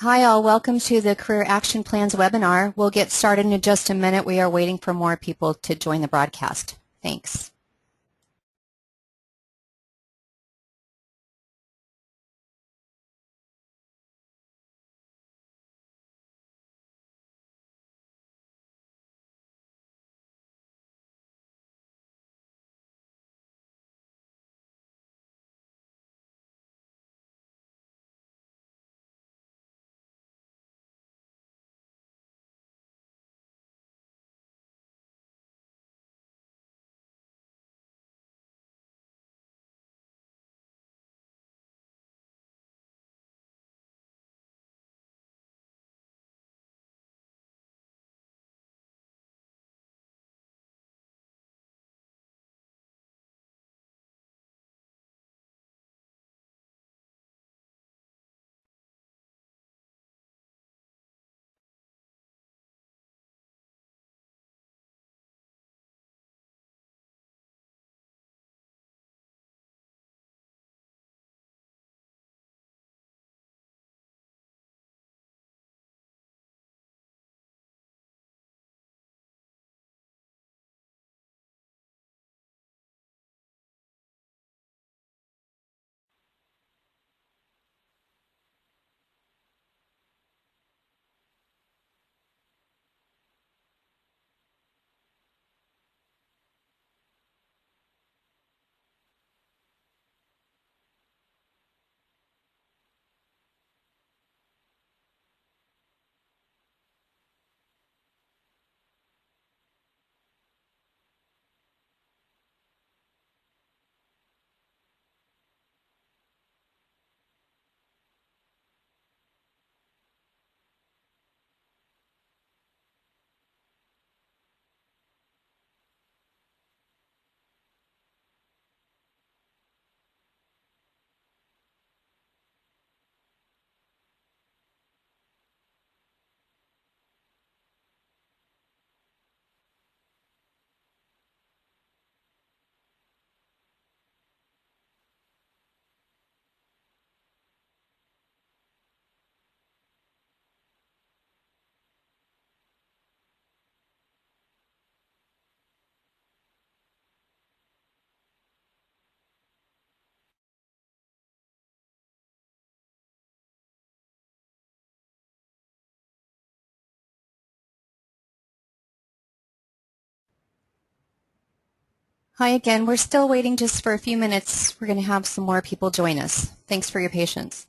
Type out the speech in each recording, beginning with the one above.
Hi all, welcome to the Career Action Plans webinar. We'll get started in just a minute. We are waiting for more people to join the broadcast. Thanks. Hi again. We're still waiting just for a few minutes. We're going to have some more people join us. Thanks for your patience.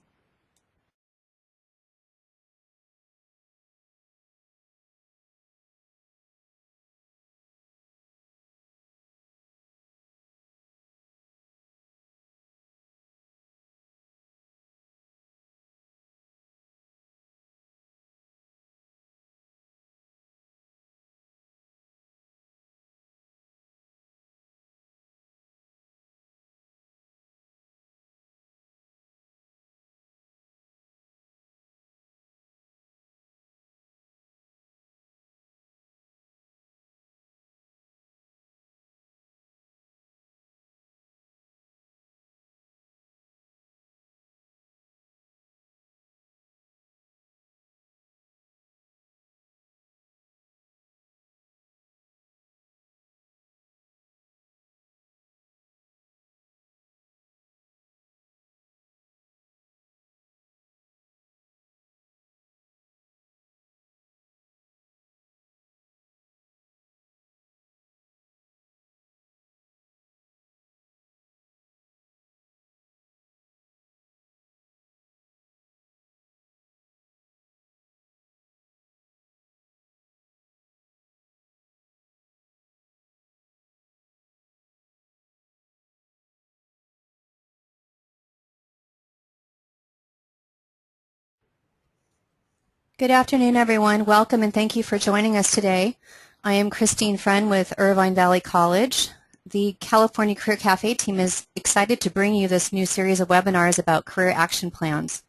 Good afternoon, everyone. Welcome and thank you for joining us today. I am Christine Friend with Irvine Valley College. The California Career Cafe team is excited to bring you this new series of webinars about career action plans.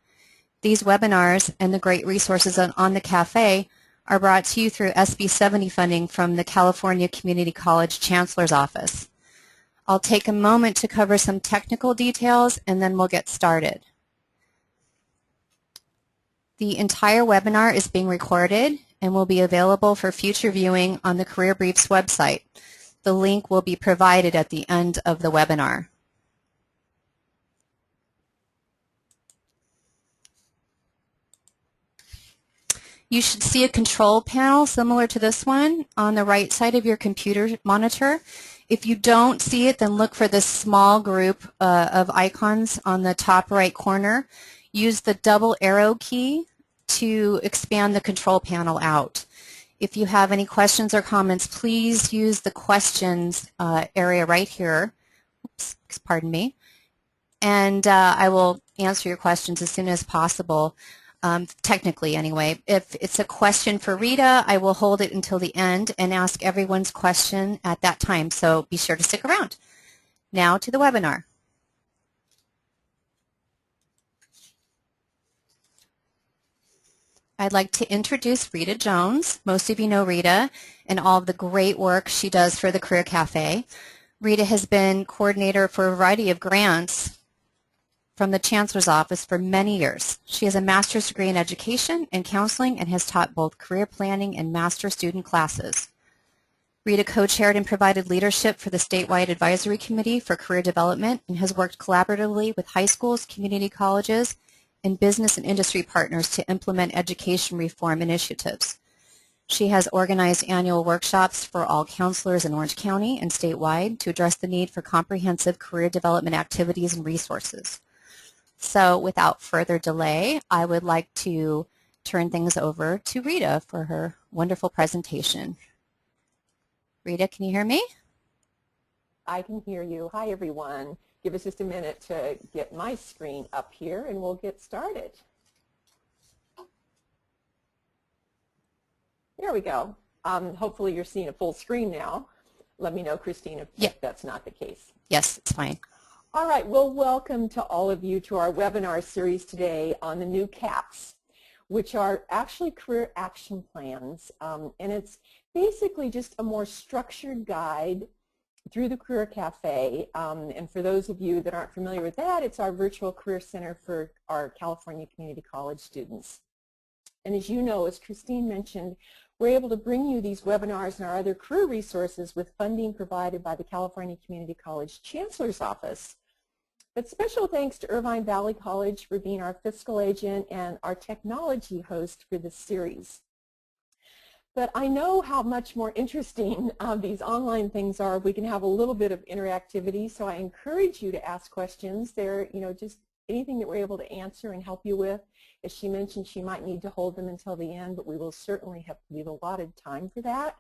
These webinars and the great resources on the cafe are brought to you through SB 70 funding from the California Community College Chancellor's Office. I'll take a moment to cover some technical details and then we'll get started. The entire webinar is being recorded and will be available for future viewing on the Career Briefs website. The link will be provided at the end of the webinar. You should see a control panel similar to this one on the right side of your computer monitor. If you don't see it, then look for this small group of icons on the top right corner. Use the double arrow key to expand the control panel out. If you have any questions or comments, please use the questions area right here. Oops, pardon me. And I will answer your questions as soon as possible. Technically anyway. If it's a question for Rita, I will hold it until the end and ask everyone's question at that time, so be sure to stick around. Now to the webinar. I'd like to introduce Rita Jones. Most of you know Rita and all of the great work she does for the Career Cafe. Rita has been coordinator for a variety of grants from the Chancellor's Office for many years. She has a master's degree in education and counseling and has taught both career planning and master student classes. Rita co-chaired and provided leadership for the statewide advisory committee for career development and has worked collaboratively with high schools, community colleges, and business and industry partners to implement education reform initiatives. She has organized annual workshops for all counselors in Orange County and statewide to address the need for comprehensive career development activities and resources. So without further delay, I would like to turn things over to Rita for her wonderful presentation. Rita, can you hear me? I can hear you. Hi, everyone. Give us just a minute to get my screen up here, and we'll get started. There we go. Hopefully you're seeing a full screen now. Let me know, Christine, if that's not the case. Yes, it's fine. All right. Well, welcome to all of you to our webinar series today on the new CAPs, which are actually career action plans. And it's basically just a more structured guide through the Career Cafe. And for those of you that aren't familiar with that, it's our virtual career center for our California Community College students. And as you know, as Christine mentioned, we're able to bring you these webinars and our other career resources with funding provided by the California Community College Chancellor's Office. But special thanks to Irvine Valley College for being our fiscal agent and our technology host for this series. But I know how much more interesting these online things are. We can have a little bit of interactivity, so I encourage you to ask questions. They're, just anything that we're able to answer and help you with. As she mentioned, she might need to hold them until the end, but we will certainly leave allotted time for that.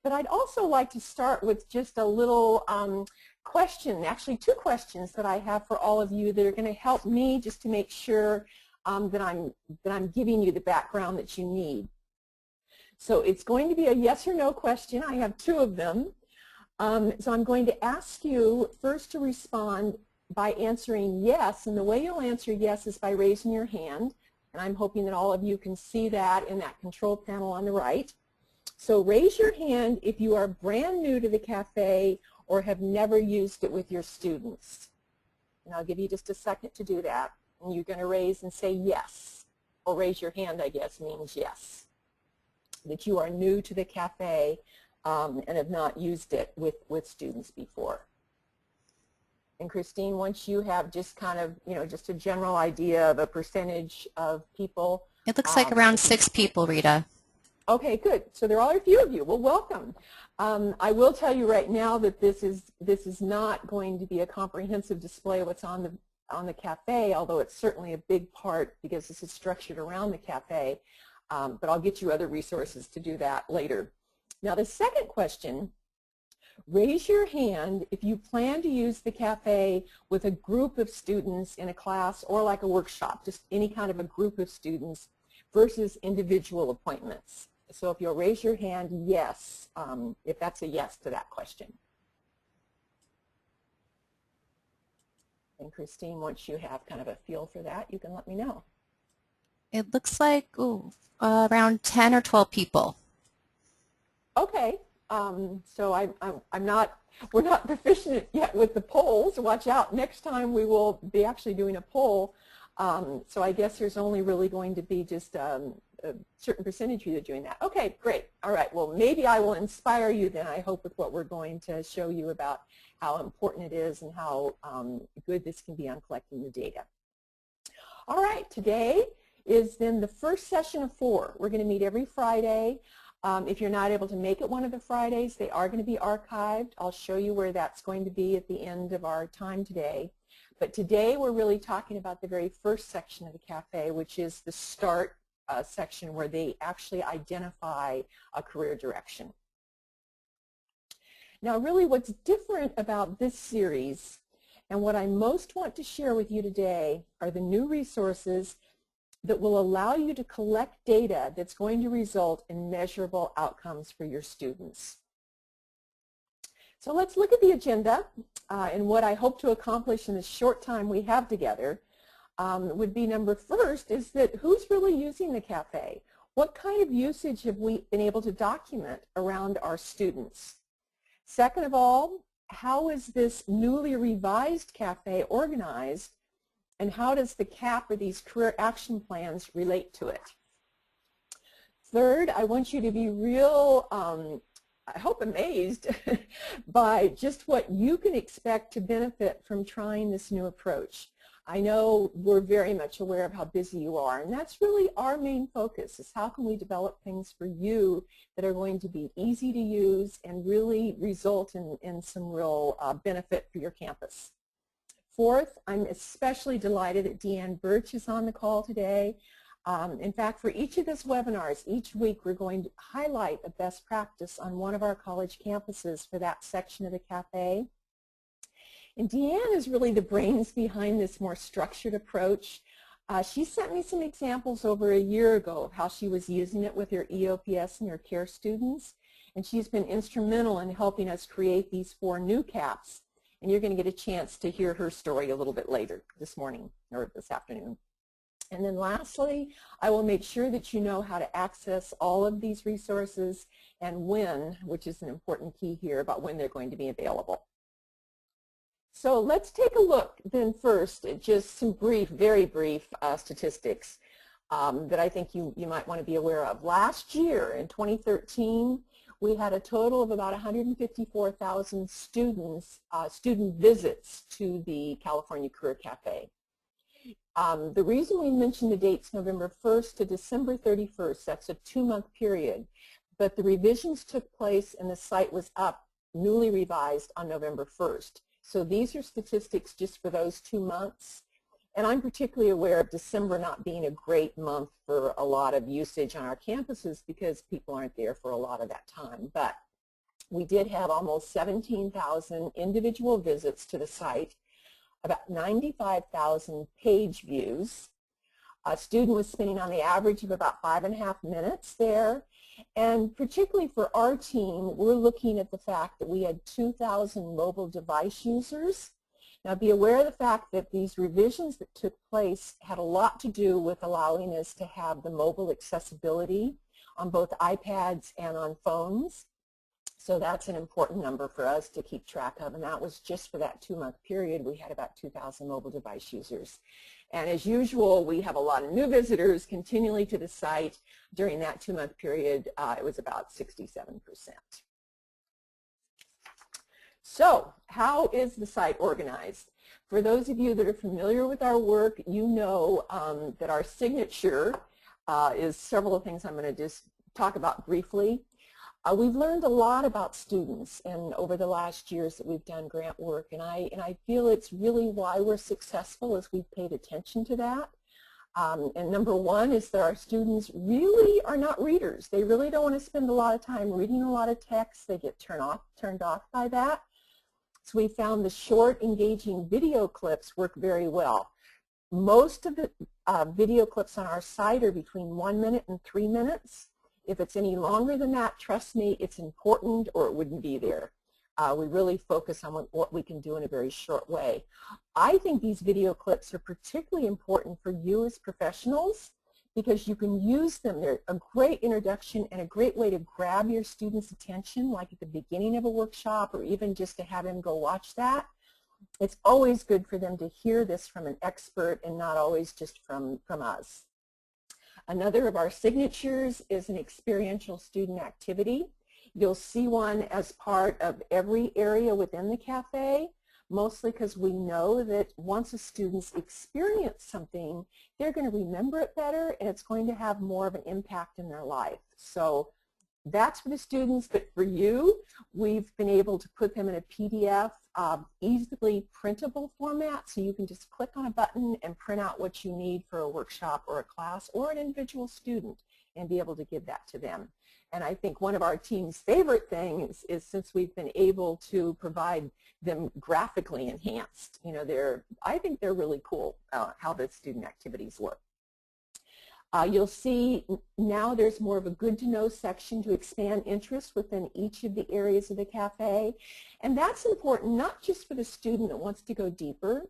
But I'd also like to start with just a little question, actually 2 questions that I have for all of you that are going to help me just to make sure that I'm giving you the background that you need. So it's going to be a yes or no question. I have 2 of them. So I'm going to ask you first to respond by answering yes, and the way you'll answer yes is by raising your hand, and I'm hoping that all of you can see that in that control panel on the right. So raise your hand if you are brand new to the cafe or have never used it with your students. And I'll give you just a second to do that. And you're going to raise and say yes, or raise your hand, I guess, means yes, that you are new to the cafe and have not used it with students before. And Christine, once you have just kind of, just a general idea of a percentage of people. It looks like around 6 people, Rita. Okay, good. So there are a few of you. Well, welcome. I will tell you right now that this is not going to be a comprehensive display of what's on the cafe, although it's certainly a big part because this is structured around the cafe. But I'll get you other resources to do that later. Now, the second question, raise your hand if you plan to use the cafe with a group of students in a class or like a workshop, just any kind of a group of students versus individual appointments. So if you'll raise your hand, yes, if that's a yes to that question. And Christine, once you have kind of a feel for that, you can let me know. It looks like around 10 or 12 people. Okay, so we're not proficient yet with the polls. Watch out, next time we will be actually doing a poll. So I guess there's only really going to be just a certain percentage of you doing that. Okay, great. All right, well, maybe I will inspire you then, I hope, with what we're going to show you about how important it is and how good this can be on collecting the data. All right, today is then the first session of 4. We're going to meet every Friday. If you're not able to make it one of the Fridays, they are going to be archived. I'll show you where that's going to be at the end of our time today. But today we're really talking about the very first section of the cafe, which is the start section where they actually identify a career direction. Now really what's different about this series and what I most want to share with you today are the new resources that will allow you to collect data that's going to result in measurable outcomes for your students. So let's look at the agenda, and what I hope to accomplish in the short time we have together would be first is that who's really using the cafe? What kind of usage have we been able to document around our students? Second of all, how is this newly revised cafe organized, and how does the CAP or these career action plans relate to it? Third, I want you to be real, I hope, amazed by just what you can expect to benefit from trying this new approach. I know we're very much aware of how busy you are, and that's really our main focus, is how can we develop things for you that are going to be easy to use and really result in some real benefit for your campus. Fourth, I'm especially delighted that Deanne Birch is on the call today. In fact, for each of these webinars, each week we're going to highlight a best practice on one of our college campuses for that section of the cafe. And Deanne is really the brains behind this more structured approach. She sent me some examples over a year ago of how she was using it with her EOPS and her CARE students, and she's been instrumental in helping us create these 4 new CAPs. And you're going to get a chance to hear her story a little bit later this morning or this afternoon. And then lastly, I will make sure that you know how to access all of these resources and when, which is an important key here about when they're going to be available. So let's take a look then first at just some brief, very brief statistics that I think you might want to be aware of. Last year, in 2013, we had a total of about 154,000 students, student visits to the California Career Cafe. The reason we mentioned the dates November 1st to December 31st, that's a 2-month period, but the revisions took place and the site was up, newly revised on November 1st. So these are statistics just for those 2 months. And I'm particularly aware of December not being a great month for a lot of usage on our campuses because people aren't there for a lot of that time. But we did have almost 17,000 individual visits to the site, about 95,000 page views. A student was spending on the average of about 5.5 minutes there. And particularly for our team, we're looking at the fact that we had 2,000 mobile device users. Now be aware of the fact that these revisions that took place had a lot to do with allowing us to have the mobile accessibility on both iPads and on phones. So that's an important number for us to keep track of, and that was just for that 2-month period. We had about 2,000 mobile device users. And as usual, we have a lot of new visitors continually to the site. During that 2-month period, it was about 67%. So how is the site organized? For those of you that are familiar with our work, you know that our signature is several things I'm going to just talk about briefly. We've learned a lot about students and over the last years that we've done grant work, and I feel it's really why we're successful as we've paid attention to that. And number one is that our students really are not readers. They really don't want to spend a lot of time reading a lot of text. They get turned off by that. So we found the short, engaging video clips work very well. Most of the video clips on our site are between 1 minute and 3 minutes. If it's any longer than that, trust me, it's important or it wouldn't be there. We really focus on what we can do in a very short way. I think these video clips are particularly important for you as professionals because you can use them. They're a great introduction and a great way to grab your students' attention, like at the beginning of a workshop or even just to have them go watch that. it's always good for them to hear this from an expert and not always just from us. Another of our signatures is an experiential student activity. You'll see one as part of every area within the cafe, mostly because we know that once a student's experience something, they're going to remember it better and it's going to have more of an impact in their life. So that's for the students, but for you, we've been able to put them in a PDF, easily printable format, so you can just click on a button and print out what you need for a workshop or a class or an individual student and be able to give that to them. And I think one of our team's favorite things is since we've been able to provide them graphically enhanced. You know, I think they're really cool how the student activities work. You'll see now there's more of a good to know section to expand interest within each of the areas of the cafe. And that's important not just for the student that wants to go deeper,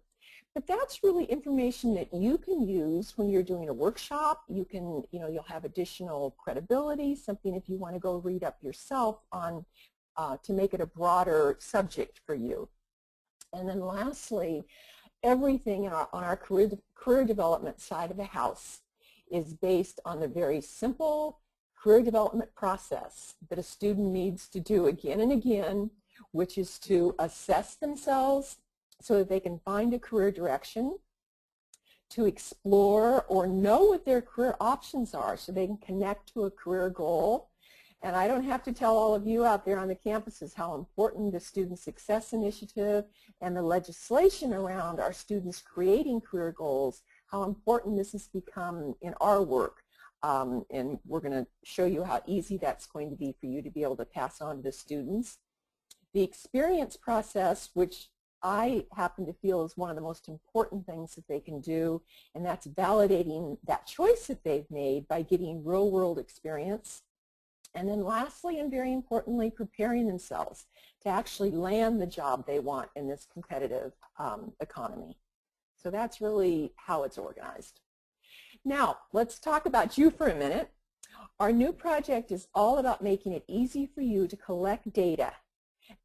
but that's really information that you can use when you're doing a workshop. You can, you'll have additional credibility, something if you want to go read up yourself on to make it a broader subject for you. And then lastly, everything on our career development side of the house is based on the very simple career development process that a student needs to do again and again, which is to assess themselves so that they can find a career direction, to explore or know what their career options are so they can connect to a career goal. And I don't have to tell all of you out there on the campuses how important the Student Success Initiative and the legislation around our students creating career goals, how important this has become in our work. And we're going to show you how easy that's going to be for you to be able to pass on to the students. The experience process, which I happen to feel is one of the most important things that they can do, and that's validating that choice that they've made by getting real-world experience. And then lastly, and very importantly, preparing themselves to actually land the job they want in this competitive economy. So that's really how it's organized. Now, let's talk about you for a minute. Our new project is all about making it easy for you to collect data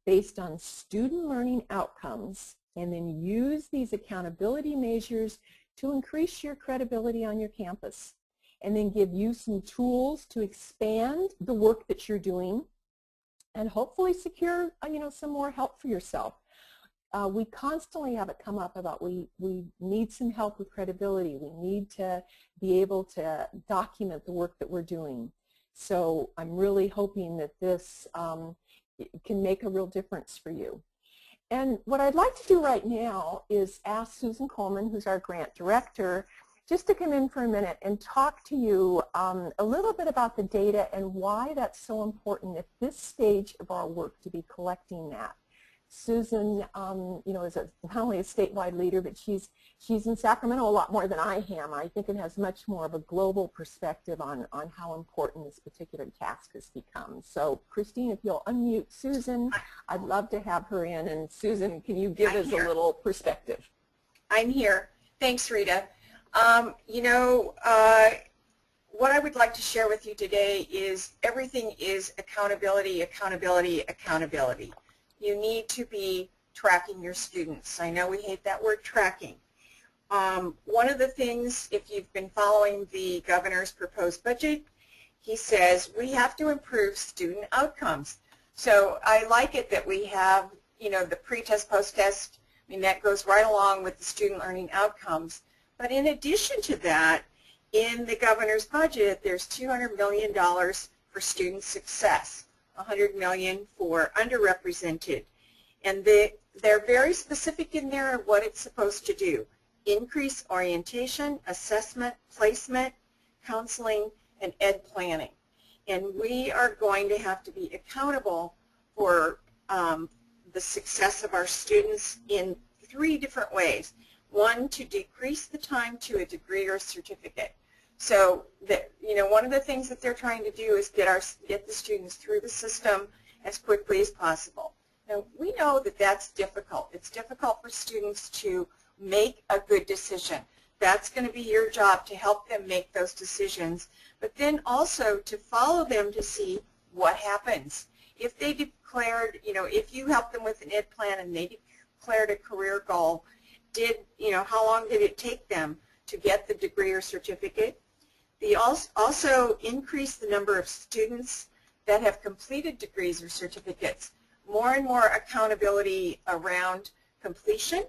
based on student learning outcomes and then use these accountability measures to increase your credibility on your campus and then give you some tools to expand the work that you're doing and hopefully secure some more help for yourself. We constantly have it come up about we need some help with credibility. We need to be able to document the work that we're doing. So I'm really hoping that this can make a real difference for you. And what I'd like to do right now is ask Susan Coleman, who's our grant director, just to come in for a minute and talk to you a little bit about the data and why that's so important at this stage of our work to be collecting that. Susan, is not only a statewide leader, but she's in Sacramento a lot more than I am. I think it has much more of a global perspective on how important this particular task has become. So, Christine, if you'll unmute Susan, I'd love to have her in. And Susan, can you give us a little perspective? I'm here. Thanks, Rita. What I would like to share with you today is everything is accountability, accountability, accountability. You need to be tracking your students. I know we hate that word tracking. One of the things, if you've been following the governor's proposed budget, he says we have to improve student outcomes. So I like it that we have, the pre-test, post-test. I mean, that goes right along with the student learning outcomes. But in addition to that, in the governor's budget, there's $200 million for student success, $100 million for underrepresented. And they're very specific in there of what it's supposed to do. Increase orientation, assessment, placement, counseling, and ed planning. And we are going to have to be accountable for the success of our students in 3 different ways. One, to decrease the time to a degree or certificate. So one of the things that they're trying to do is get the students through the system as quickly as possible. Now, we know that that's difficult. It's difficult for students to make a good decision. That's going to be your job, to help them make those decisions, but then also to follow them to see what happens. If they declared, if you help them with an ed plan and they declared a career goal, how long did it take them to get the degree or certificate? They also increase the number of students that have completed degrees or certificates, more and more accountability around completion.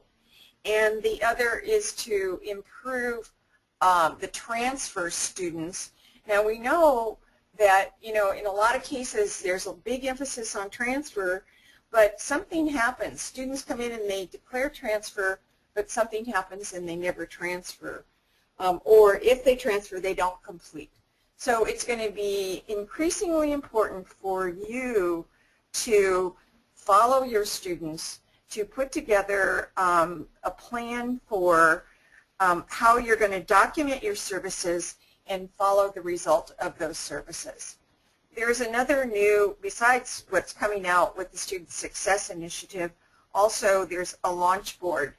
And the other is to improve the transfer students. Now we know that, in a lot of cases there's a big emphasis on transfer, but something happens. Students come in and they declare transfer, but something happens and they never transfer. Or if they transfer, they don't complete. So it's going to be increasingly important for you to follow your students, to put together a plan for how you're going to document your services and follow the result of those services. There's another new, besides what's coming out with the Student Success Initiative, also there's a launch board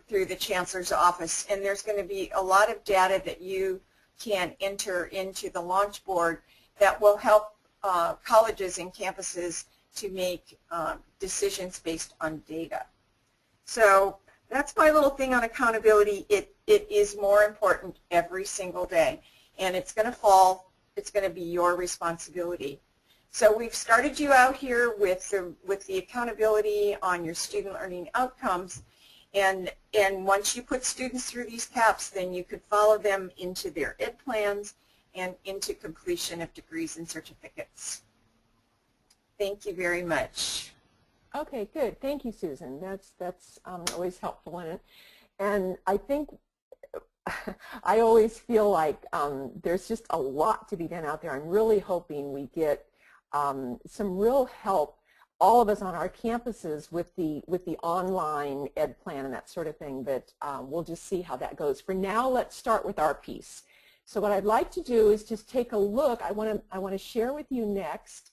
through the Chancellor's Office, and there's going to be a lot of data that you can enter into the launch board that will help colleges and campuses to make decisions based on data. So that's my little thing on accountability. It is more important every single day, and it's going to be your responsibility. So we've started you out here with the accountability on your student learning outcomes, and once you put students through these CAPs, then you could follow them into their ed plans and into completion of degrees and certificates. Thank you very much. Okay, good. Thank you, Susan. That's always helpful in it. And I think I always feel like there's just a lot to be done out there. I'm really hoping we get some real help, all of us on our campuses, with the online ed plan and that sort of thing. But we'll just see how that goes. For now, let's start with our piece. So what I'd like to do is just take a look. I want to share with you next.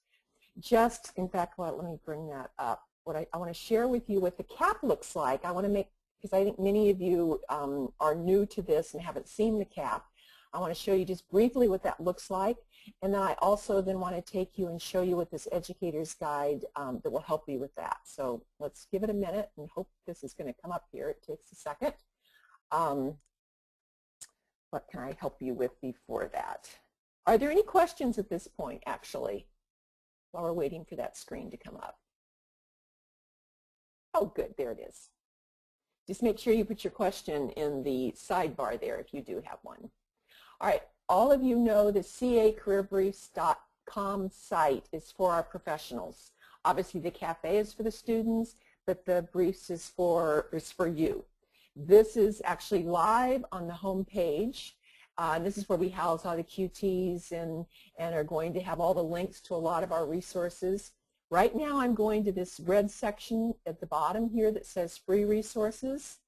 Just, in fact, let me bring that up. What I want to share with you what the CAP looks like. I want to make, because I think many of you are new to this and haven't seen the CAP. I want to show you just briefly what that looks like, and then I also then want to take you and show you what this educator's guide that will help you with that. So let's give it a minute and hope this is going to come up here. It takes a second. What can I help you with before that? Are there any questions at this point, actually, while we're waiting for that screen to come up? Oh, good. There it is. Just make sure you put your question in the sidebar there if you do have one. All right. All of you know the cacareerbriefs.com site is for our professionals. Obviously, the cafe is for the students, but the briefs is for you. This is actually live on the home page. This is where we house all the QTs and are going to have all the links to a lot of our resources. Right now I'm going to this red section at the bottom here that says free resources.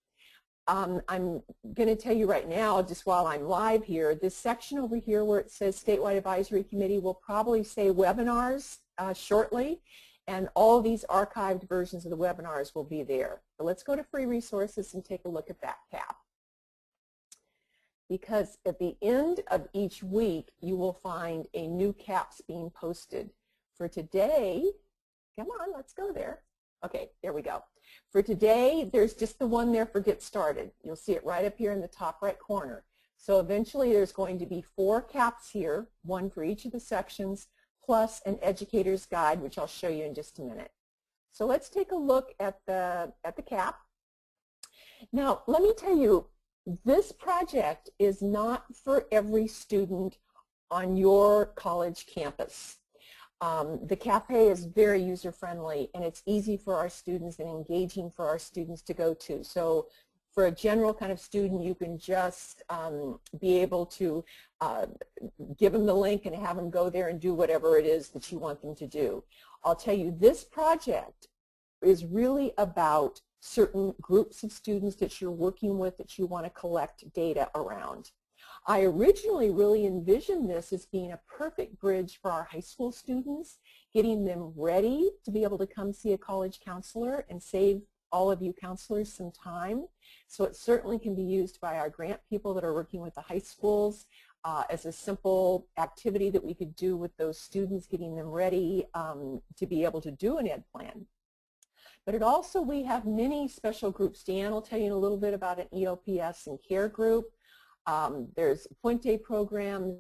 I'm going to tell you right now, just while I'm live here, this section over here where it says Statewide Advisory Committee will probably say webinars shortly, and all these archived versions of the webinars will be there. So let's go to free resources and take a look at that CAP. Because at the end of each week, you will find a new CAPs being posted. For today, come on, let's go there. Okay, there we go. For today, there's just the one there for Get Started. You'll see it right up here in the top right corner. So eventually there's going to be 4 CAPs here, one for each of the sections, plus an educator's guide, which I'll show you in just a minute. So let's take a look at the CAP. Now, let me tell you, this project is not for every student on your college campus. The cafe is very user-friendly, and it's easy for our students and engaging for our students to go to. So for a general kind of student, you can just be able to give them the link and have them go there and do whatever it is that you want them to do. I'll tell you, this project is really about certain groups of students that you're working with that you want to collect data around. I originally really envisioned this as being a perfect bridge for our high school students, getting them ready to be able to come see a college counselor and save all of you counselors some time. So it certainly can be used by our grant people that are working with the high schools as a simple activity that we could do with those students, getting them ready to be able to do an ed plan. But it also, we have many special groups. Deanne will tell you in a little bit about an EOPS and care group. There's Puente programs.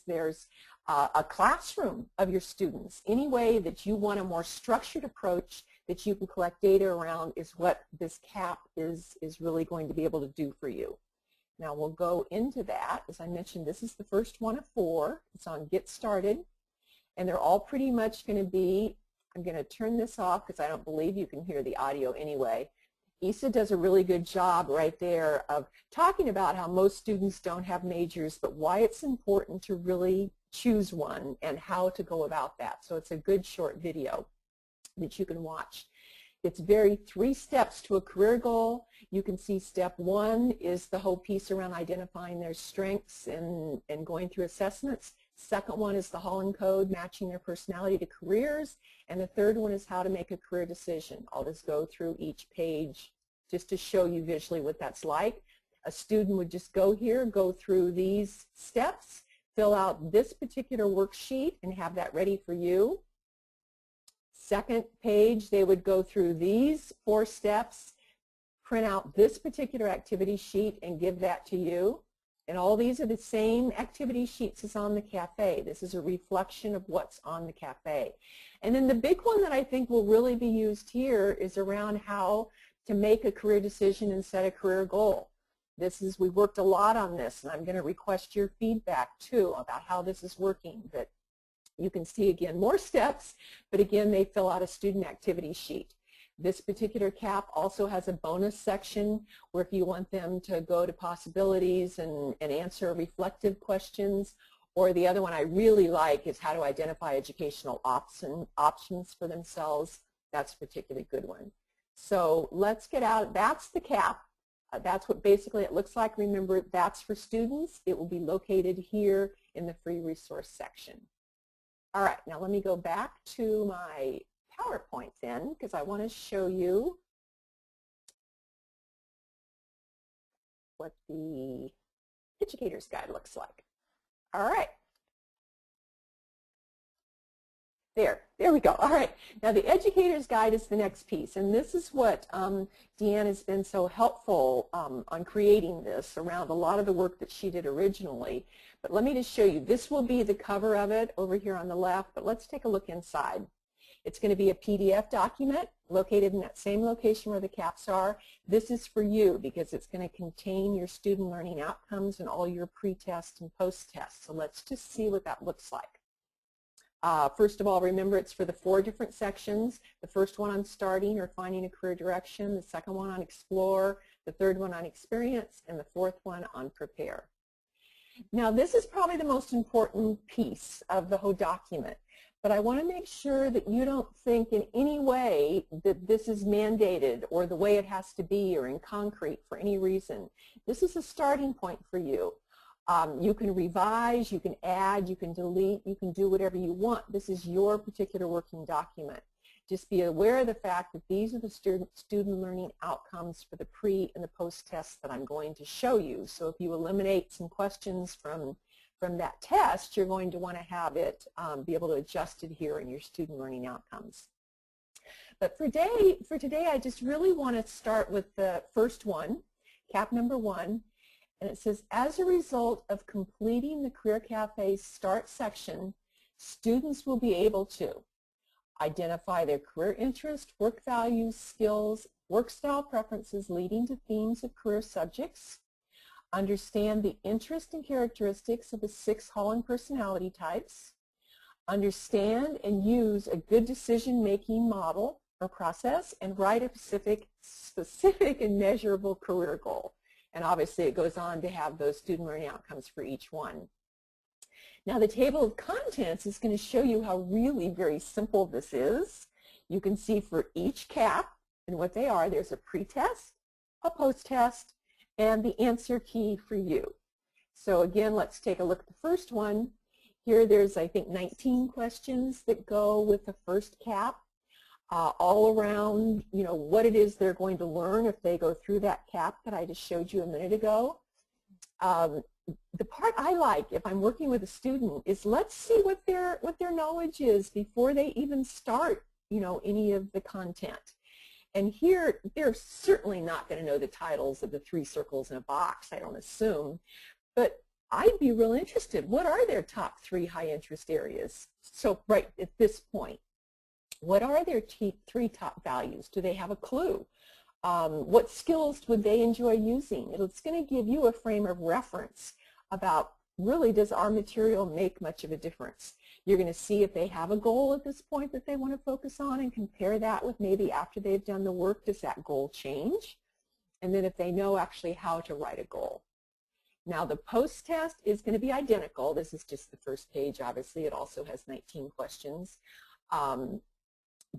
There's a classroom of your students. Any way that you want a more structured approach that you can collect data around is what this CAP is really going to be able to do for you. Now we'll go into that. As I mentioned, this is the first one of 4. It's on Get Started. And they're all pretty much going to be, I'm going to turn this off because I don't believe you can hear the audio anyway. Issa does a really good job right there of talking about how most students don't have majors, but why it's important to really choose one and how to go about that. So it's a good short video that you can watch. It's 3 steps to a career goal. You can see step 1 is the whole piece around identifying their strengths and going through assessments. Second one is the Holland Code, matching their personality to careers. And the third one is how to make a career decision. I'll just go through each page just to show you visually what that's like. A student would just go here, go through these steps, fill out this particular worksheet and have that ready for you. Second page, they would go through these 4 steps, print out this particular activity sheet and give that to you. And all these are the same activity sheets as on the cafe. This is a reflection of what's on the cafe. And then the big one that I think will really be used here is around how to make a career decision and set a career goal. We worked a lot on this, and I'm going to request your feedback too about how this is working. But you can see again more steps, but again they fill out a student activity sheet. This particular CAP also has a bonus section where if you want them to go to possibilities and answer reflective questions, or the other one I really like is how to identify educational options for themselves. That's a particularly good one. So let's get out. That's the CAP. That's what basically it looks like. Remember, that's for students. It will be located here in the free resource section. All right, now let me go back to my PowerPoint then, because I want to show you what the educator's guide looks like. All right. There we go. All right. Now the educator's guide is the next piece, and this is what Deanne has been so helpful on creating this around a lot of the work that she did originally. But let me just show you. This will be the cover of it over here on the left, but let's take a look inside. It's going to be a PDF document located in that same location where the CAPs are. This is for you because it's going to contain your student learning outcomes and all your pre-test and post-test. So let's just see what that looks like. First of all, remember it's for the 4 different sections. The first one on starting or finding a career direction, the second one on explore, the third one on experience, and the fourth one on prepare. Now this is probably the most important piece of the whole document, but I want to make sure that you don't think in any way that this is mandated or the way it has to be or in concrete for any reason. This is a starting point for you. You can revise, you can add, you can delete, you can do whatever you want. This is your particular working document. Just be aware of the fact that these are the student learning outcomes for the pre and the post tests that I'm going to show you. So if you eliminate some questions from that test, you're going to want to have it be able to adjust it here in your student learning outcomes. But for today, I just really want to start with the first one, CAP number 1. And it says, as a result of completing the Career Cafe's start section, students will be able to identify their career interest, work values, skills, work style preferences leading to themes of career subjects, understand the interest and characteristics of the 6 Holland personality types, understand and use a good decision-making model or process, and write a specific and measurable career goal. And obviously it goes on to have those student learning outcomes for each one. Now the table of contents is going to show you how really very simple this is. You can see for each CAP and what they are, there's a pre-test, a post-test, and the answer key for you. So again, let's take a look at the first one. Here there's, I think, 19 questions that go with the first CAP. All around, you know, what it is they're going to learn if they go through that CAP that I just showed you a minute ago. The part I like, if I'm working with a student, is let's see what their knowledge is before they even start, you know, any of the content. And here, they're certainly not going to know the titles of the 3 circles in a box, I don't assume. But I'd be real interested. What are their top 3 high interest areas? So right at this point, what are their 3 top values? Do they have a clue? What skills would they enjoy using? It's going to give you a frame of reference about, really, does our material make much of a difference? You're going to see if they have a goal at this point that they want to focus on and compare that with maybe after they've done the work, does that goal change? And then if they know actually how to write a goal. Now the post test is going to be identical. This is just the first page, obviously. It also has 19 questions.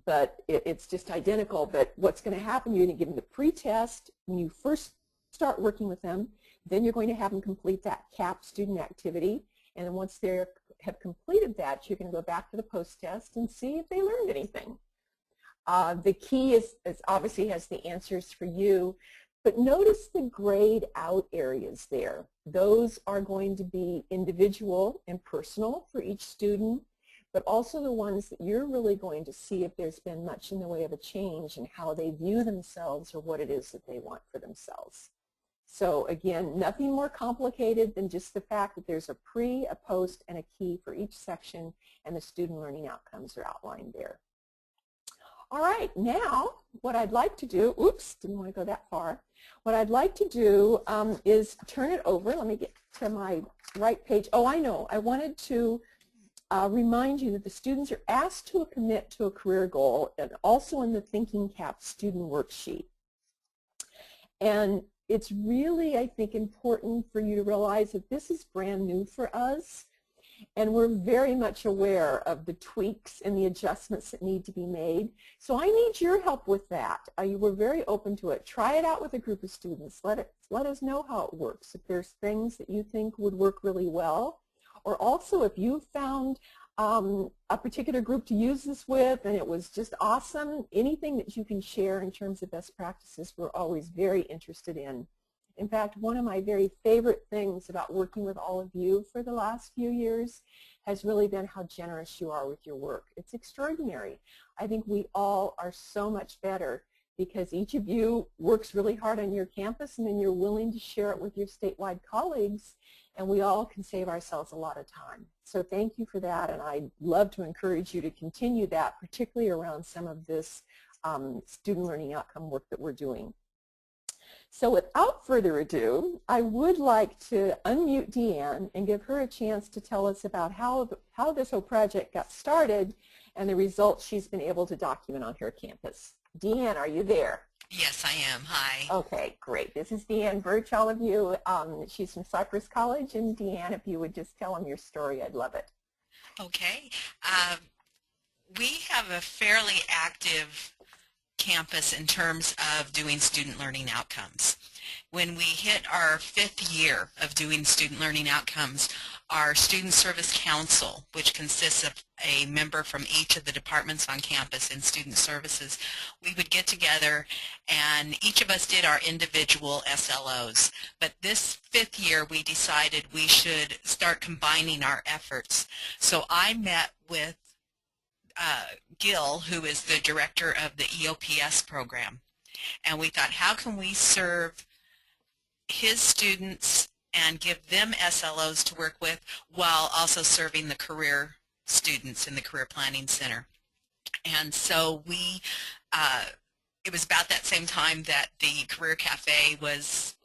But it's just identical. But what's going to happen, you're going to give them the pre-test when you first start working with them. Then you're going to have them complete that CAP student activity. And then once they have completed that, you're going to go back to the post-test and see if they learned anything. The key is obviously has the answers for you. But notice the grayed out areas there. Those are going to be individual and personal for each student, but also the ones that you're really going to see if there's been much in the way of a change in how they view themselves or what it is that they want for themselves. So again, nothing more complicated than just the fact that there's a pre, a post, and a key for each section, and the student learning outcomes are outlined there. All right, now what I'd like to do, oops, didn't want to go that far. What I'd like to do is turn it over. Let me get to my right page. Oh, I know. I wanted to remind you that the students are asked to commit to a career goal, and also in the Thinking Cap student worksheet. And it's really, I think, important for you to realize that this is brand new for us. And we're very much aware of the tweaks and the adjustments that need to be made. So I need your help with that. We're very open to it. Try it out with a group of students. Let us know how it works. If there's things that you think would work really well, or also if you found a particular group to use this with and it was just awesome, anything that you can share in terms of best practices, we're always very interested in. In fact, one of my very favorite things about working with all of you for the last few years has really been how generous you are with your work. It's extraordinary. I think we all are so much better because each of you works really hard on your campus and then you're willing to share it with your statewide colleagues, and we all can save ourselves a lot of time. So thank you for that, and I'd love to encourage you to continue that, particularly around some of this student learning outcome work that we're doing. So without further ado, I would like to unmute Deanne and give her a chance to tell us about how this whole project got started and the results she's been able to document on her campus. Deanne, are you there? Yes, I am. Hi. Okay, great. This is Deanne Birch, all of you. She's from Cypress College, and Deanne, if you would just tell them your story, I'd love it. Okay. We have a fairly active campus in terms of doing student learning outcomes. When we hit our 5th year of doing student learning outcomes, our Student Service Council, which consists of a member from each of the departments on campus in student services, we would get together and each of us did our individual SLOs. But this 5th year we decided we should start combining our efforts. So I met with Gil, who is the director of the EOPS program, and we thought, how can we serve his students and give them SLOs to work with while also serving the career students in the Career Planning Center. And so we, it was about that same time that the Career Cafe was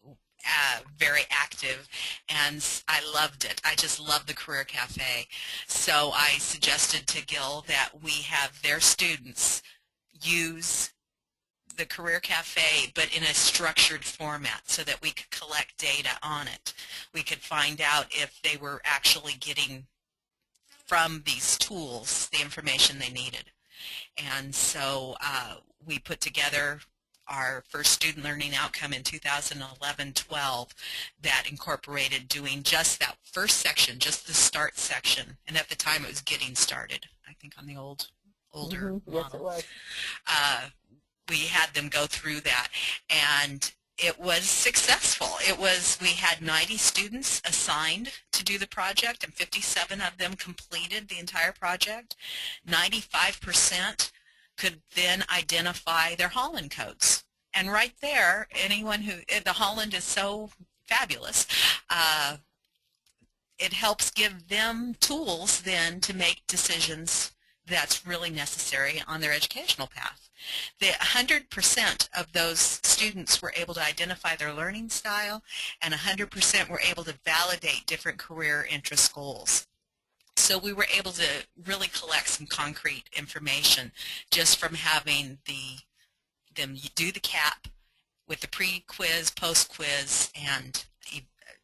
very active, and I loved it. I just loved the Career Cafe. So I suggested to Gil that we have their students use the Career Cafe, but in a structured format so that we could collect data on it. We could find out if they were actually getting from these tools the information they needed. And so we put together our first student learning outcome in 2011-12 that incorporated doing just that first section, just the start section. And at the time it was getting started, I think on the older model. Yes, it was. We had them go through that, and it was successful. We had 90 students assigned to do the project, and 57 of them completed the entire project. 95% could then identify their Holland codes. And right there, anyone who, the Holland is so fabulous, it helps give them tools then to make decisions that's really necessary on their educational path. The 100% of those students were able to identify their learning style, and 100% were able to validate different career interest goals. So we were able to really collect some concrete information just from having them do the CAP with the pre-quiz, post-quiz, and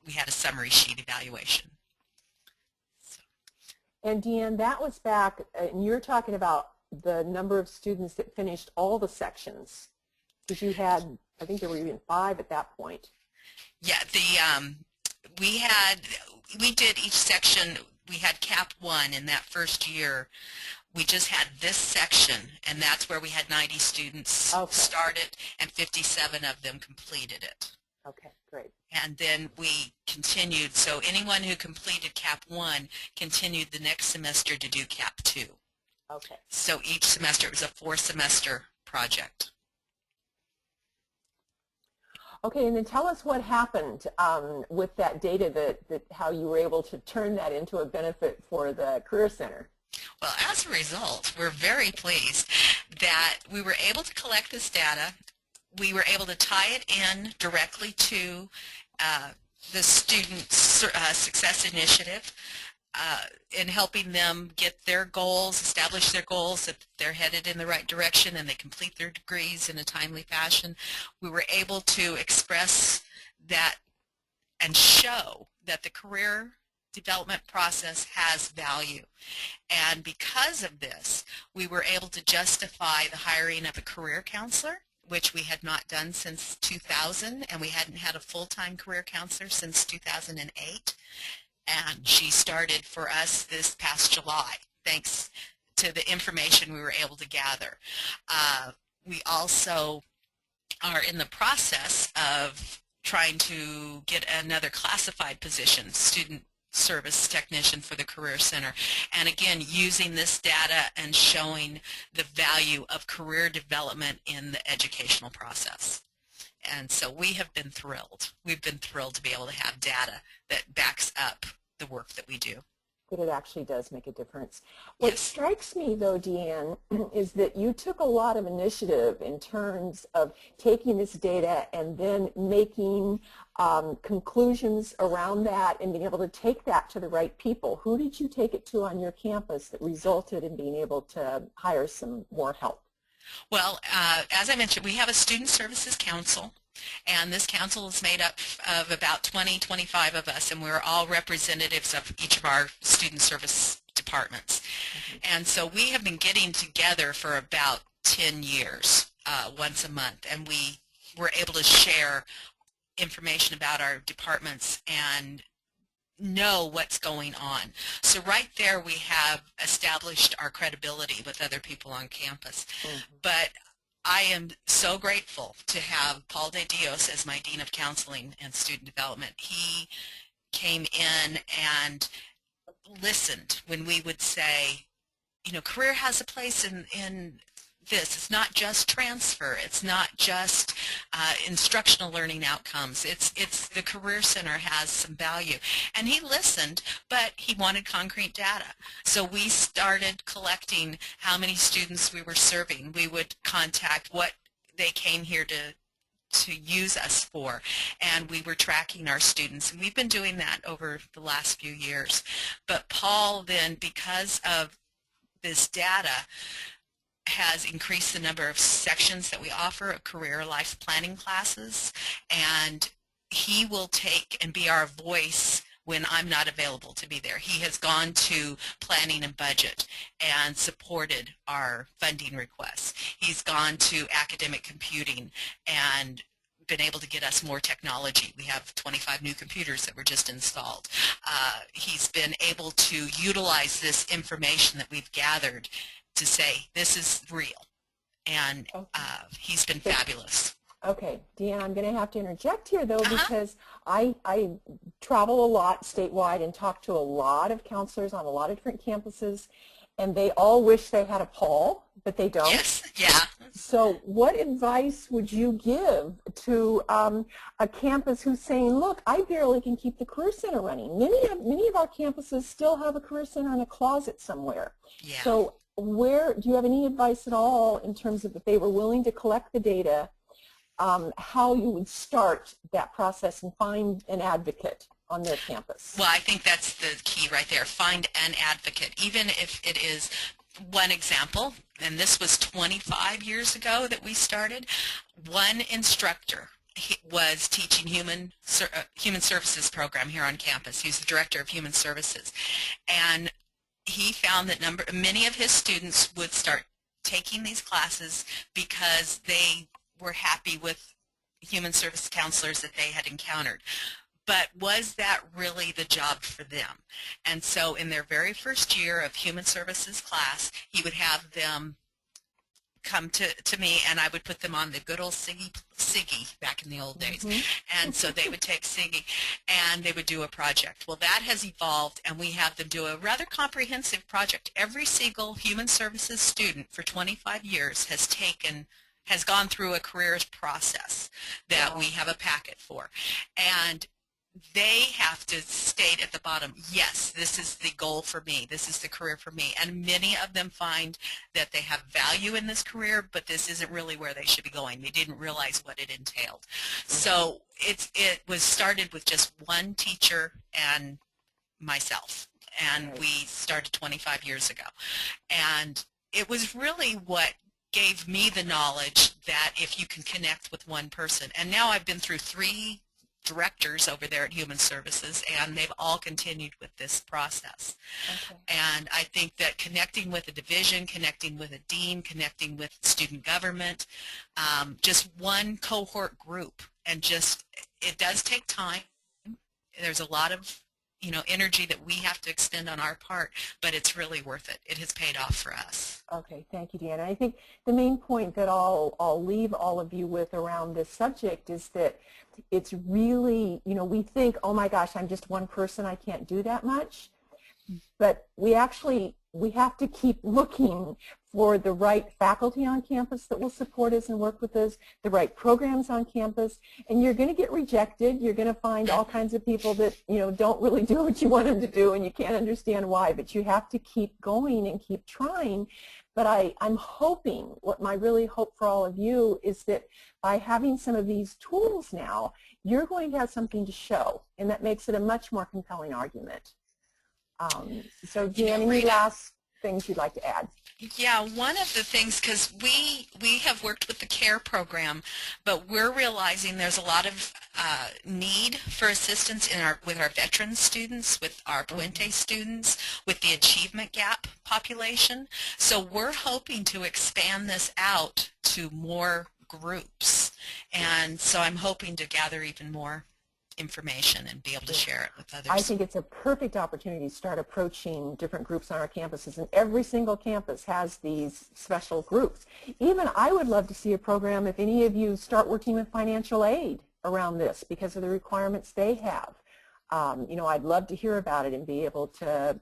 we had a summary sheet evaluation. And Deanne, that was back, and you're talking about the number of students that finished all the sections, because you had, I think there were even 5 at that point. Yeah, we did each section. We had CAP 1 in that first year. We just had this section, and that's where we had 90 students start it, and 57 of them completed it. Okay, great. And then we continued, so anyone who completed CAP 1 continued the next semester to do CAP 2. Okay. So each semester, it was a 4-semester project. Okay, and then tell us what happened with that data, how you were able to turn that into a benefit for the Career Center. Well, as a result, we're very pleased that we were able to collect this data. We were able to tie it in directly to the Student Success Initiative in helping them get their goals, establish their goals, that they're headed in the right direction and they complete their degrees in a timely fashion. We were able to express that and show that the career development process has value. And because of this, we were able to justify the hiring of a career counselor, which we had not done since 2000, and we hadn't had a full-time career counselor since 2008. And she started for us this past July, thanks to the information we were able to gather. We also are in the process of trying to get another classified position, student service technician for the Career Center. And again, using this data and showing the value of career development in the educational process. And so we have been thrilled. We've been thrilled to be able to have data that backs up the work that we do. That it actually does make a difference. What strikes me, though, Deanne, is that you took a lot of initiative in terms of taking this data and then making conclusions around that and being able to take that to the right people. Who did you take it to on your campus that resulted in being able to hire some more help? Well, as I mentioned, we have a Student Services Council. And this council is made up of about 25 of us, and we're all representatives of each of our student service departments. And so we have been getting together for about 10 years, once a month, and we were able to share information about our departments and know what's going on. So right there we have established our credibility with other people on campus. But I am so grateful to have Paul De Dios as my Dean of Counseling and Student Development. He came in and listened when we would say, you know, career has a place in this. It's not just transfer. It's not just instructional learning outcomes. It's the Career Center has some value. And he listened, but he wanted concrete data. So we started collecting how many students we were serving. We would contact what they came here to use us for, and we were tracking our students, and we've been doing that over the last few years. But Paul then, because of this data, has increased the number of sections that we offer of career life planning classes, and he will take and be our voice when I'm not available to be there. He has gone to planning and budget and supported our funding requests. He's gone to academic computing and been able to get us more technology. We have 25 new computers that were just installed. He's been able to utilize this information that we've gathered to say this is real, and he's been fabulous. Okay, Deanne, I'm going to have to interject here, though, because I travel a lot statewide and talk to a lot of counselors on a lot of different campuses, and they all wish they had a Paul, but they don't. Yes, yeah. So what advice would you give to a campus who's saying, look, I barely can keep the Career Center running. Many of our campuses still have a Career Center in a closet somewhere. Yeah. So do you have any advice at all in terms of if they were willing to collect the data, how you would start that process and find an advocate on their campus? Well, I think that's the key right there. Find an advocate, even if it is one example, and this was 25 years ago that we started. One instructor was teaching human services program here on campus. He's the director of human services, and he found that many of his students would start taking these classes because they were happy with human service counselors that they had encountered. But was that really the job for them? And so in their very first year of human services class, he would have them come to me, and I would put them on the good old Siggy back in the old days. And so they would take Siggy and they would do a project. Well, that has evolved, and we have them do a rather comprehensive project. Every single human services student for 25 years has gone through a careers process that we have a packet for. And they have to state at the bottom, yes, this is the goal for me, this is the career for me. And many of them find that they have value in this career, but this isn't really where they should be going. They didn't realize what it entailed. So it was started with just one teacher and myself, and we started 25 years ago. And it was really what gave me the knowledge that if you can connect with one person, and now I've been through 3 directors over there at Human Services, and they've all continued with this process. And I think that connecting with a division, connecting with a dean, connecting with student government, just one cohort group, and it does take time. There's a lot of energy that we have to expend on our part, but it's really worth it. It has paid off for us. Okay, thank you, Deanna. I think the main point that I'll leave all of you with around this subject is that it's really, we think, oh my gosh, I'm just one person, I can't do that much. But we have to keep looking for the right faculty on campus that will support us and work with us, the right programs on campus, and you're going to get rejected. You're going to find all kinds of people that, don't really do what you want them to do, and you can't understand why, but you have to keep going and keep trying. But I'm hoping, what my really hope for all of you is that by having some of these tools now, you're going to have something to show, and that makes it a much more compelling argument. So, Jan, any last things you'd like to add? Yeah, one of the things, because we have worked with the CARE program, but we're realizing there's a lot of need for assistance with our veteran students, with our Puente students, with the achievement gap population. So we're hoping to expand this out to more groups, and so I'm hoping to gather even more information and be able to share it with others. I think it's a perfect opportunity to start approaching different groups on our campuses, and every single campus has these special groups. Even I would love to see a program if any of you start working with financial aid around this because of the requirements they have. I'd love to hear about it and be able to,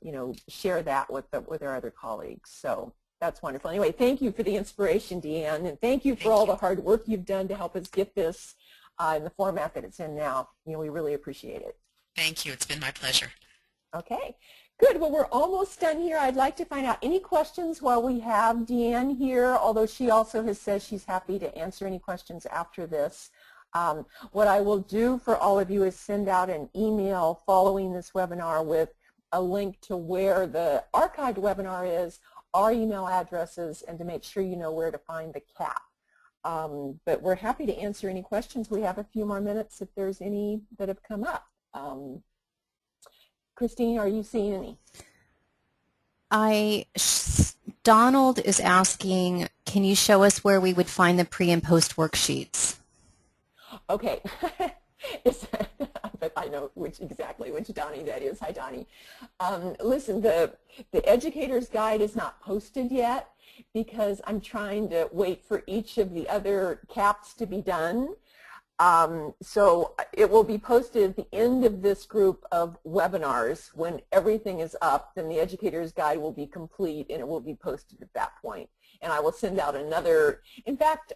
share that with our other colleagues. So that's wonderful. Anyway, thank you for the inspiration, Deanne, and thank you for all the hard work you've done to help us get this in the format that it's in now. We really appreciate it. Thank you. It's been my pleasure. Okay, good. Well, we're almost done here. I'd like to find out any questions while we have Deanne here, although she also has said she's happy to answer any questions after this. What I will do for all of you is send out an email following this webinar with a link to where the archived webinar is, our email addresses, and to make sure you know where to find the CAP. But we're happy to answer any questions. We have a few more minutes if there's any that have come up. Christine, are you seeing any? Donald is asking, can you show us where we would find the pre and post worksheets? Okay. But I know exactly which Donnie that is. Hi, Donnie. Listen, the educator's guide is not posted yet because I'm trying to wait for each of the other CAPs to be done. So it will be posted at the end of this group of webinars. When everything is up, then the Educator's Guide will be complete and it will be posted at that point. And I will send out another, in fact,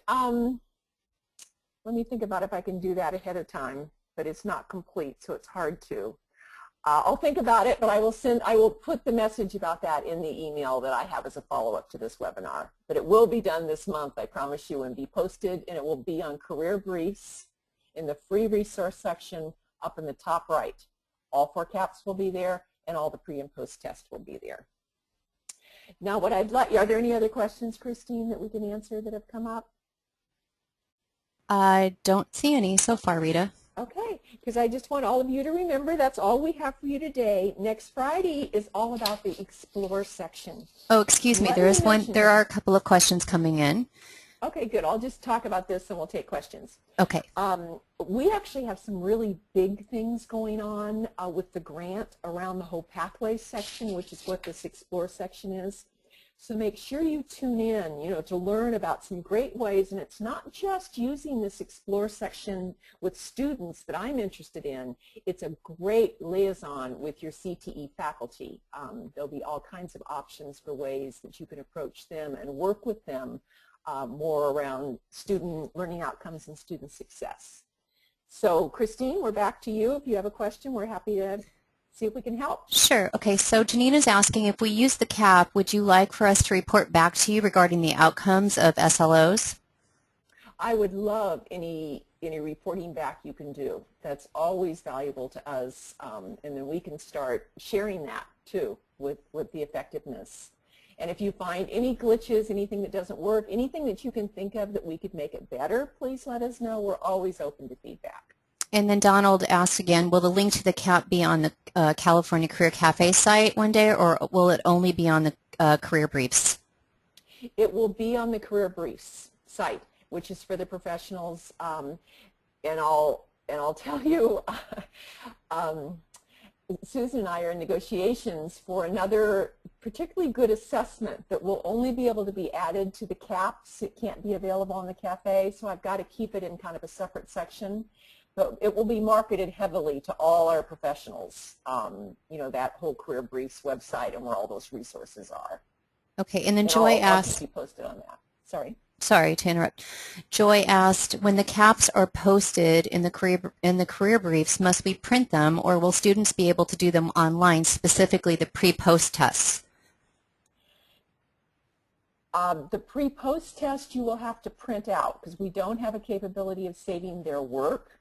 let me think about if I can do that ahead of time, but it's not complete, so it's hard to. I'll think about it, but I will put the message about that in the email that I have as a follow-up to this webinar. But it will be done this month, I promise you, and be posted, and it will be on Career Briefs in the free resource section up in the top right. All 4 CAPs will be there, and all the pre and post tests will be there. Now, what I'd like, are there any other questions, Christine, that we can answer that have come up? I don't see any so far, Rita. Okay, because I just want all of you to remember that's all we have for you today. Next Friday is all about the Explore section. Oh, excuse me. There are a couple of questions coming in. Okay, good. I'll just talk about this and we'll take questions. Okay. We actually have some really big things going on with the grant around the whole Pathways section, which is what this Explore section is. So make sure you tune in, to learn about some great ways, and it's not just using this Explore section with students that I'm interested in. It's a great liaison with your CTE faculty. There'll be all kinds of options for ways that you can approach them and work with them more around student learning outcomes and student success. So Christine, we're back to you. If you have a question, we're happy to see if we can help. Sure. Okay, so Janina's asking, if we use the CAP, would you like for us to report back to you regarding the outcomes of SLOs? I would love any reporting back you can do. That's always valuable to us, and then we can start sharing that too with the effectiveness. And if you find any glitches, anything that doesn't work, anything that you can think of that we could make it better, please let us know. We're always open to feedback. And then Donald asks again, will the link to the CAP be on the California Career Cafe site one day, or will it only be on the Career Briefs? It will be on the Career Briefs site, which is for the professionals. And I'll tell you, Susan and I are in negotiations for another particularly good assessment that will only be able to be added to the CAPs. It can't be available on the cafe, so I've got to keep it in kind of a separate section. But it will be marketed heavily to all our professionals, that whole Career Briefs website and where all those resources are. Okay, and then Joy asked, I'll keep you posted on that. Sorry to interrupt. Joy asked, when the CAPs are posted in the career briefs, must we print them, or will students be able to do them online, specifically the pre-post tests? The pre-post test you will have to print out because we don't have a capability of saving their work.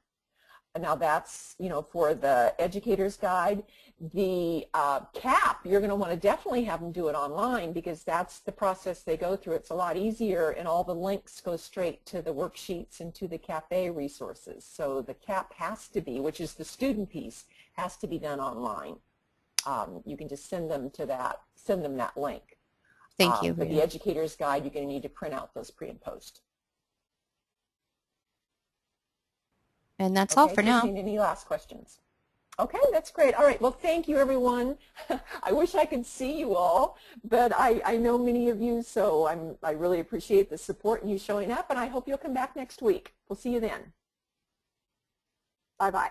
Now that's, for the Educator's Guide. The CAP, you're going to want to definitely have them do it online because that's the process they go through. It's a lot easier, and all the links go straight to the worksheets and to the cafe resources. So the CAP has to be, which is the student piece, has to be done online. You can just send them that link. Thank you. For the Educator's Guide, you're going to need to print out those pre and post. And that's all for now. Christine, any last questions? Okay, that's great. All right, well, thank you, everyone. I wish I could see you all, but I know many of you, so I really appreciate the support and you showing up, and I hope you'll come back next week. We'll see you then. Bye-bye.